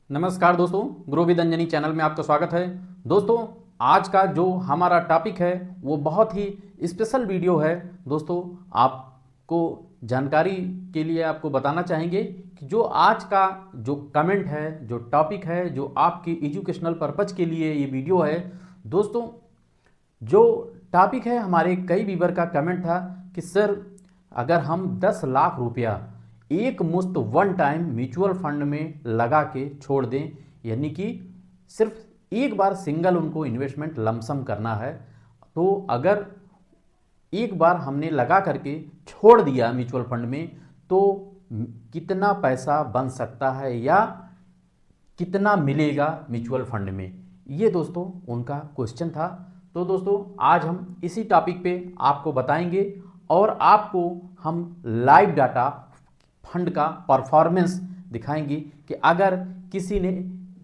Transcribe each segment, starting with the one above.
नमस्कार दोस्तों, grow with Anjani channel में आपका स्वागत है। दोस्तों, आज का जो हमारा टॉपिक है वो बहुत ही स्पेशल वीडियो है। दोस्तों, आपको जानकारी के लिए आपको बताना चाहेंगे कि जो आज का जो कमेंट है, जो टॉपिक है, जो आपकी एजुकेशनल पर्पज के लिए ये वीडियो है। दोस्तों, जो टॉपिक है, हमारे कई व्यूअर का कमेंट था कि सर, अगर हम 10 लाख रुपया एक मुश्त वन टाइम म्यूचुअल फंड में लगा के छोड़ दें, यानी कि सिर्फ एक बार सिंगल उनको इन्वेस्टमेंट लमसम करना है, तो अगर एक बार हमने लगा करके छोड़ दिया म्यूचुअल फंड में तो कितना पैसा बन सकता है या कितना मिलेगा म्यूचुअल फंड में। ये दोस्तों उनका क्वेश्चन था। तो दोस्तों, आज हम इसी टॉपिक पे आपको बताएंगे और आपको हम लाइव डाटा फंड का परफॉर्मेंस दिखाएंगे कि अगर किसी ने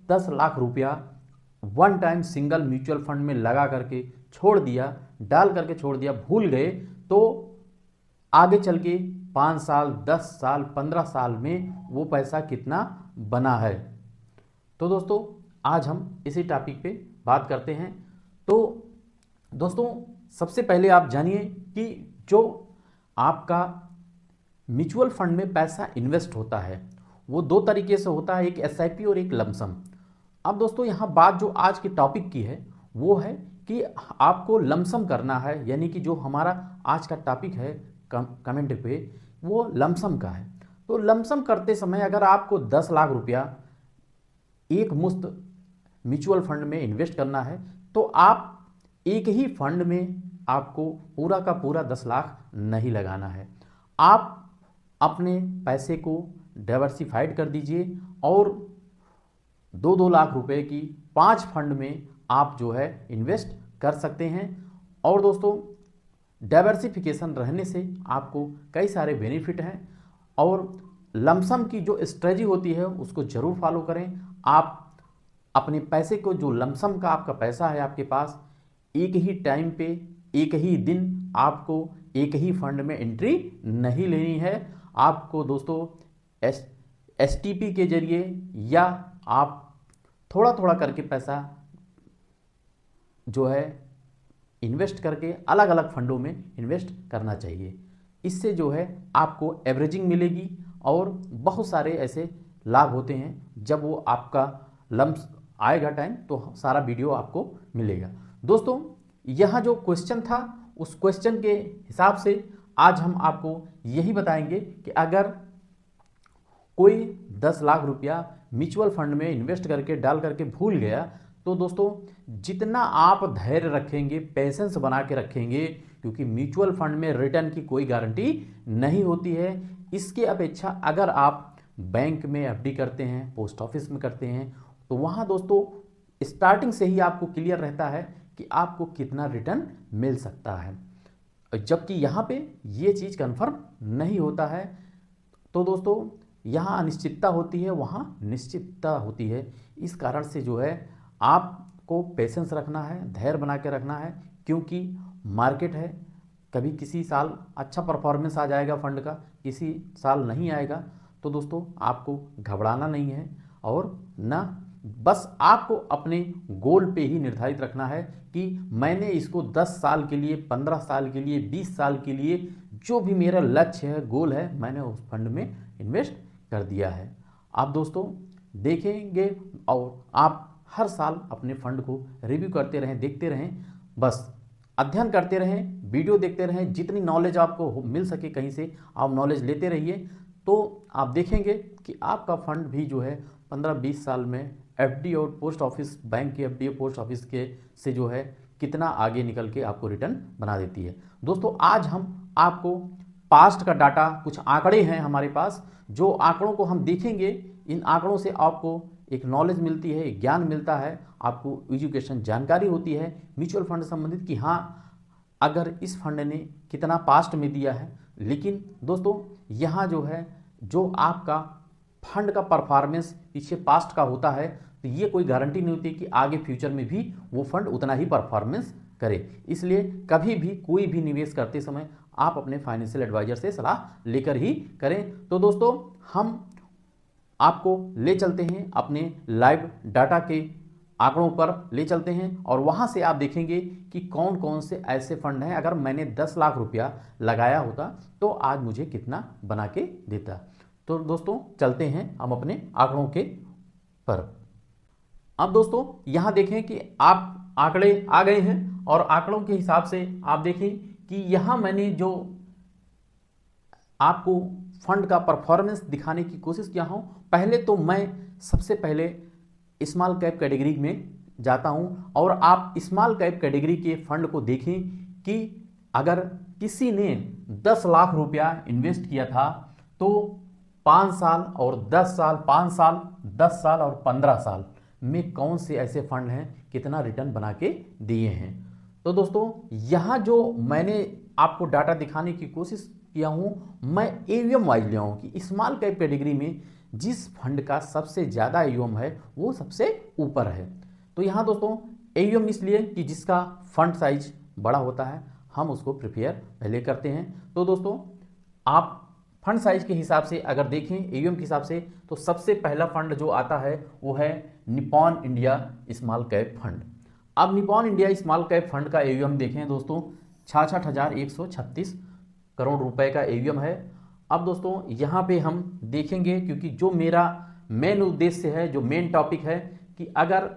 10 लाख रुपया one time single mutual fund में लगा करके छोड़ दिया, डाल करके छोड़ दिया, भूल गए, तो आगे चल के 5 साल, 10 साल, 15 साल में वो पैसा कितना बना है। तो दोस्तों, आज हम इसी टॉपिक पे बात करते हैं। तो दोस्तों, सबसे पहले आप जानिए कि जो आपका म्यूचुअल फंड में पैसा इन्वेस्ट होता है वो दो तरीके से होता है, एक एसआईपी और एक लमसम। अब दोस्तों, यहाँ बात जो आज के टॉपिक की है वो है कि आपको लमसम करना है, यानी कि जो हमारा आज का टॉपिक है कमेंट पे वो लमसम का है। तो लमसम करते समय अगर आपको 10 लाख रुपया एक मुश्त म्यूचुअल फंड में इन्वेस्ट करना है तो आप एक ही फंड में आपको पूरा का पूरा 10 लाख नहीं लगाना है। आप अपने पैसे को डाइवर्सिफाइड कर दीजिए और 2-2 लाख रुपए की 5 फंड में आप जो है इन्वेस्ट कर सकते हैं। और दोस्तों, डाइवर्सिफिकेशन रहने से आपको कई सारे बेनिफिट हैं और लमसम की जो स्ट्रेटजी होती है उसको ज़रूर फॉलो करें। आप अपने पैसे को, जो लमसम का आपका पैसा है आपके पास, एक ही टाइम पे, एक ही दिन आपको एक ही फंड में एंट्री नहीं लेनी है। आपको दोस्तों एसटीपी के जरिए या आप थोड़ा थोड़ा करके पैसा जो है इन्वेस्ट करके अलग अलग फंडों में इन्वेस्ट करना चाहिए। इससे जो है आपको एवरेजिंग मिलेगी और बहुत सारे ऐसे लाभ होते हैं। जब वो आपका लम्स आएगा टाइम तो सारा वीडियो आपको मिलेगा। दोस्तों, यहाँ जो क्वेश्चन था उस क्वेश्चन के हिसाब से आज हम आपको यही बताएंगे कि अगर कोई 10 लाख रुपया म्यूचुअल फंड में इन्वेस्ट करके डाल करके भूल गया तो दोस्तों, जितना आप धैर्य रखेंगे, पेशेंस बना के रखेंगे, क्योंकि म्यूचुअल फंड में रिटर्न की कोई गारंटी नहीं होती है। इसके अपेक्षा अगर आप बैंक में एफडी करते हैं, पोस्ट ऑफिस में करते हैं, तो वहाँ दोस्तों स्टार्टिंग से ही आपको क्लियर रहता है कि आपको कितना रिटर्न मिल सकता है, जबकि यहाँ पे ये चीज़ कन्फर्म नहीं होता है। तो दोस्तों, यहाँ अनिश्चितता होती है, वहाँ निश्चितता होती है। इस कारण से जो है आपको पेशेंस रखना है, धैर्य बना के रखना है, क्योंकि मार्केट है, कभी किसी साल अच्छा परफॉर्मेंस आ जाएगा फंड का, किसी साल नहीं आएगा। तो दोस्तों, आपको घबराना नहीं है और ना, बस आपको अपने गोल पे ही निर्धारित रखना है कि मैंने इसको 10 साल के लिए, 15 साल के लिए, 20 साल के लिए, जो भी मेरा लक्ष्य है, गोल है, मैंने उस फंड में इन्वेस्ट कर दिया है। आप दोस्तों देखेंगे और आप हर साल अपने फंड को रिव्यू करते रहें, देखते रहें, बस अध्ययन करते रहें, वीडियो देखते रहें, जितनी नॉलेज आपको मिल सके कहीं से आप नॉलेज लेते रहिए। तो आप देखेंगे कि आपका फंड भी जो है 15-20 साल में एफडी और पोस्ट ऑफिस, बैंक की एफडी और पोस्ट ऑफिस के से जो है कितना आगे निकल के आपको रिटर्न बना देती है। दोस्तों, आज हम आपको पास्ट का डाटा, कुछ आंकड़े हैं हमारे पास, जो आंकड़ों को हम देखेंगे, इन आंकड़ों से आपको एक नॉलेज मिलती है, एक ज्ञान मिलता है, आपको एजुकेशन जानकारी होती है म्यूचुअल फंड संबंधित कि हाँ, अगर इस फंड ने कितना पास्ट में दिया है। लेकिन दोस्तों, यहाँ जो है, जो आपका फंड का परफॉर्मेंस पीछे पास्ट का होता है, तो ये कोई गारंटी नहीं होती कि आगे फ्यूचर में भी वो फंड उतना ही परफॉर्मेंस करे। इसलिए कभी भी कोई भी निवेश करते समय आप अपने फाइनेंशियल एडवाइजर से सलाह लेकर ही करें। तो दोस्तों, हम आपको ले चलते हैं अपने लाइव डाटा के आंकड़ों पर ले चलते हैं और वहां से आप देखेंगे कि कौन कौन से ऐसे फंड हैं। अगर मैंने 10 लाख रुपया लगाया होता तो आज मुझे कितना बना के देता। तो दोस्तों चलते हैं हम अपने आंकड़ों के पर। अब दोस्तों यहां देखें कि आप आंकड़े आ गए हैं और आंकड़ों के हिसाब से आप देखें कि यहां मैंने जो आपको फंड का परफॉर्मेंस दिखाने की कोशिश किया हूं। पहले तो मैं सबसे पहले स्मॉल कैप कैटेगरी में जाता हूं और आप स्मॉल कैप कैटेगरी के फंड को देखें कि अगर किसी ने 10 लाख रुपया इन्वेस्ट किया था तो 5 साल और 10 साल, 5 साल, 10 साल और 15 साल में कौन से ऐसे फंड हैं कितना रिटर्न बना के दिए हैं। तो दोस्तों यहां जो मैंने आपको डाटा दिखाने की कोशिश किया हूं, मैं एवीएम वाइज लिया हूं कि स्मॉल कैप कैटेगरी में जिस फंड का सबसे ज्यादा एवीएम है वो सबसे ऊपर है। तो यहां दोस्तों एवीएम इसलिए कि जिसका फंड साइज बड़ा होता है हम उसको प्रिफेयर पहले करते हैं। तो दोस्तों आप फंड साइज के हिसाब से अगर देखें एवीएम के हिसाब से तो सबसे पहला फंड जो आता है वो है Nippon India small cap fund. अब Nippon India small cap fund का एवीएम देखें दोस्तों 66,136 करोड़ रुपए का एवीएम है। अब दोस्तों यहाँ पे हम देखेंगे क्योंकि जो मेरा मेन उद्देश्य है, जो मेन टॉपिक है कि अगर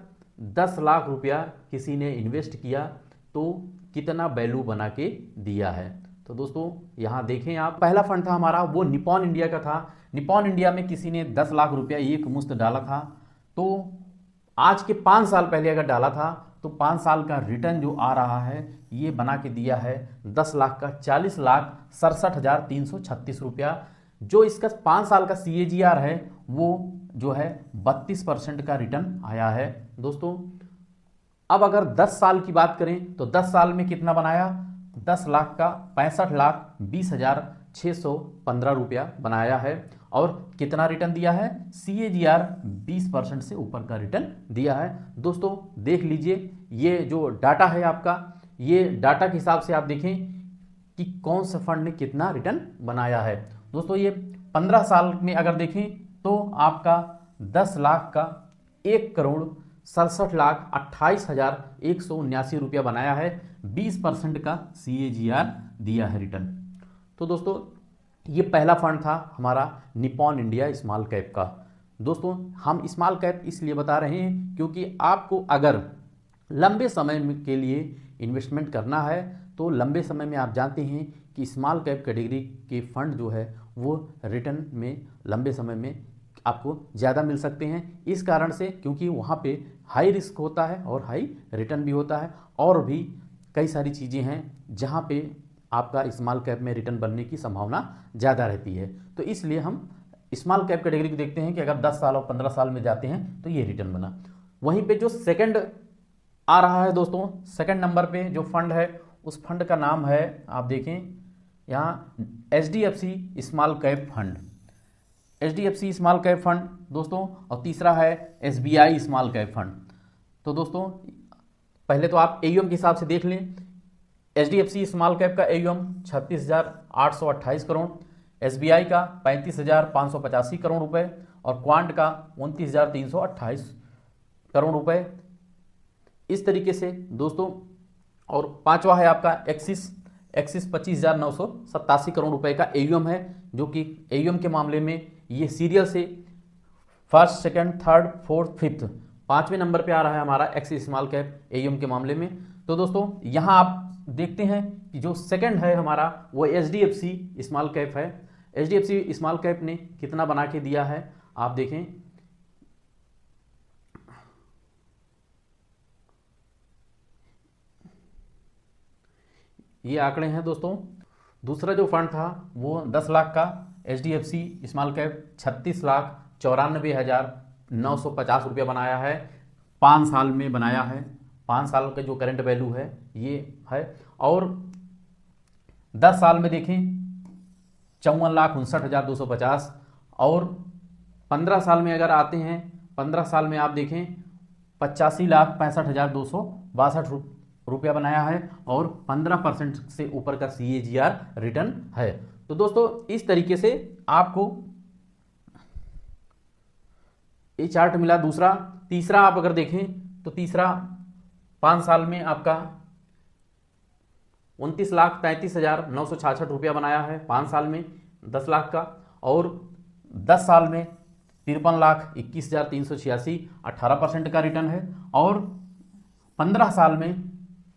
10 लाख रुपया किसी ने इन्वेस्ट किया तो कितना वैल्यू बना के दिया है। तो दोस्तों यहाँ देखें आप, पहला फंड था हमारा वो निपॉन इंडिया का था। निपॉन इंडिया में किसी ने 10 लाख रुपया एक मुश्त डाला था तो आज के 5 साल पहले अगर डाला था तो 5 साल का रिटर्न जो आ रहा है ये बना के दिया है 10 लाख का 40,67,336 रुपया। जो इसका 5 साल का CAGR है वो जो है 32% का रिटर्न आया है दोस्तों। अब अगर 10 साल की बात करें तो 10 साल में कितना बनाया, 10 लाख का 65,20,615 रुपया बनाया है और कितना रिटर्न दिया है, CAGR 20% से ऊपर का रिटर्न दिया है। दोस्तों देख लीजिए ये जो डाटा है आपका, ये डाटा के हिसाब से आप देखें कि कौन सा फंड ने कितना रिटर्न बनाया है। दोस्तों ये 15 साल में अगर देखें तो आपका 10 लाख का 1,67,28,179 रुपया बनाया है, 20% का CAGR दिया है रिटर्न। तो दोस्तों ये पहला फंड था हमारा निपॉन इंडिया स्मॉल कैप का। दोस्तों हम स्मॉल कैप इसलिए बता रहे हैं क्योंकि आपको अगर लंबे समय के लिए इन्वेस्टमेंट करना है तो लंबे समय में आप जानते हैं कि स्मॉल कैप कैटेगरी के फंड जो है वो रिटर्न में लंबे समय में आपको ज़्यादा मिल सकते हैं। इस कारण से क्योंकि वहाँ पे हाई रिस्क होता है और हाई रिटर्न भी होता है और भी कई सारी चीज़ें हैं जहाँ पे आपका स्मॉल कैप में रिटर्न बनने की संभावना ज़्यादा रहती है। तो इसलिए हम स्मॉल कैप कैटेगरी को देखते हैं कि अगर 10 साल और 15 साल में जाते हैं तो ये रिटर्न बना। वहीं पे जो सेकंड आ रहा है दोस्तों, सेकंड नंबर पे जो फंड है उस फंड का नाम है, आप देखें यहाँ HDFC small cap fund, HDFC small cap fund दोस्तों, और तीसरा है SBI स्मॉल कैप फंड। तो दोस्तों पहले तो आप AUM के हिसाब से देख लें। HDFC स्मॉल कैप का AUM 36,828 करोड़, SBI का 35,585 करोड़ रुपए और क्वांट का 29,328 करोड़ रुपए। इस तरीके से दोस्तों, और पांचवा है आपका एक्सिस 25,987 करोड़ रुपए का AUM है, जो कि AUM के मामले में ये सीरियल से first, second, third, fourth, fifth 5वें नंबर पे आ रहा है हमारा एक्सिस स्मॉल कैप AUM के मामले में। तो दोस्तों यहाँ आप देखते हैं कि जो सेकंड है हमारा वो HDFC स्मॉल कैप है। HDFC स्मॉल कैप ने कितना बना के दिया है आप देखें, ये आंकड़े हैं दोस्तों। दूसरा जो फंड था वो 10 लाख का HDFC स्मॉल कैप 36,94,950 रुपया बनाया है, 5 साल में बनाया है। 5 साल का जो करंट वैल्यू है ये है। और 10 साल में देखें 54,59,250 और 15 साल में अगर आते हैं, 15 साल में आप देखें 85,65,262 रुपया बनाया है और 15% से ऊपर का CAGR रिटर्न है। तो दोस्तों इस तरीके से आपको ये चार्ट मिला दूसरा। तीसरा आप अगर देखें तो तीसरा 5 साल में आपका 29,33,966 रुपया बनाया है 5 साल में 10 लाख का, और 10 साल में 53,21,386 18% का रिटर्न है, और 15 साल में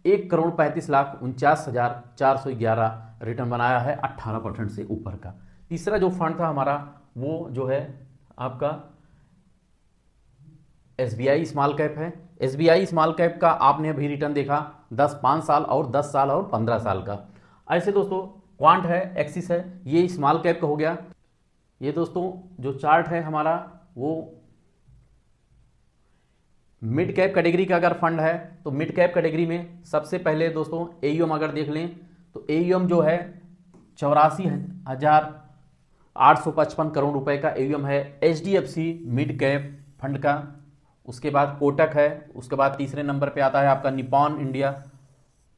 1,35,49,411 रिटर्न बनाया है 18% से ऊपर का। तीसरा जो फंड था हमारा वो जो है आपका SBI स्मॉल कैप है। SBI स्मॉल कैप का आपने अभी रिटर्न देखा 5 साल और 10 साल और 15 साल का। ऐसे दोस्तों क्वांट है, एक्सिस है, ये स्मॉल कैप का हो गया। ये दोस्तों जो चार्ट है हमारा वो मिड कैप कैटेगरी का अगर फंड है तो मिड कैप कैटेगरी में सबसे पहले दोस्तों AUM अगर देख लें तो AUM जो है 84,855 करोड़ रुपए का AUM है HDFC मिड कैप फंड का। उसके बाद कोटक है, उसके बाद तीसरे नंबर पे आता है आपका निपॉन इंडिया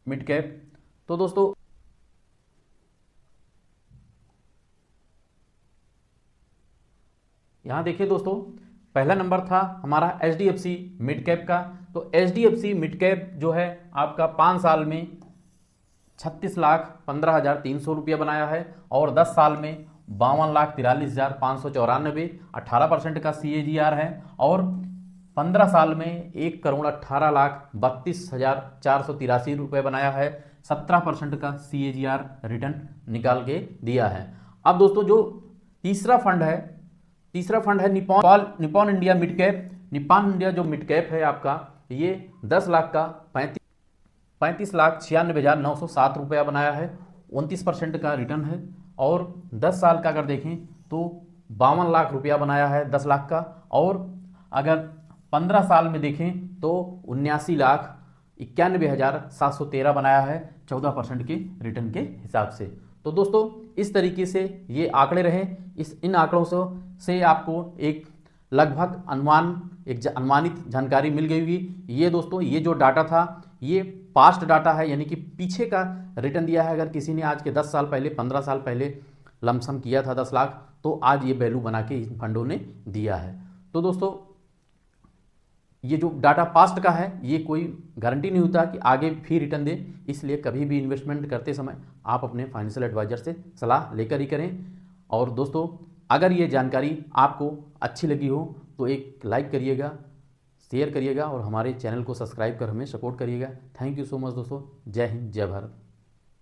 मिड कैप। तो दोस्तों यहां देखिए दोस्तों, पहला नंबर था हमारा HDFC मिड कैप का। तो HDFC मिड कैप जो है आपका 5 साल में 36,15,300 रुपया बनाया है, और 10 साल में 52,43,594 18% का CAGR है, और 15 साल में 1,18,32,483 रुपये बनाया है 17% का CAGR रिटर्न निकाल के दिया है। अब दोस्तों जो तीसरा फंड है Nippon India mid cap. Nippon India जो मिड कैप है आपका ये 10 लाख का 35,96,907 रुपया बनाया है 29% का रिटर्न है, और 10 साल का अगर देखें तो 52 लाख रुपया बनाया है 10 लाख का, और अगर 15 साल में देखें तो 79,91,713 बनाया है 14% के रिटर्न के हिसाब से। तो दोस्तों इस तरीके से ये आंकड़े रहे। इन आंकड़ों से आपको एक लगभग अनुमानित जानकारी मिल गई होगी। ये दोस्तों ये जो डाटा था ये पास्ट डाटा है, यानी कि पीछे का रिटर्न दिया है। अगर किसी ने आज के 10 साल पहले 15 साल पहले लमसम किया था 10 लाख, तो आज ये वैल्यू बना के इन फंडों ने दिया है। तो दोस्तों ये जो डाटा पास्ट का है ये कोई गारंटी नहीं होता कि आगे भी रिटर्न दे, इसलिए कभी भी इन्वेस्टमेंट करते समय आप अपने फाइनेंशियल एडवाइजर से सलाह लेकर ही करें। और दोस्तों अगर ये जानकारी आपको अच्छी लगी हो तो एक लाइक करिएगा, शेयर करिएगा, और हमारे चैनल को सब्सक्राइब कर हमें सपोर्ट करिएगा। थैंक यू सो मच दोस्तों। जय हिंद, जय भारत।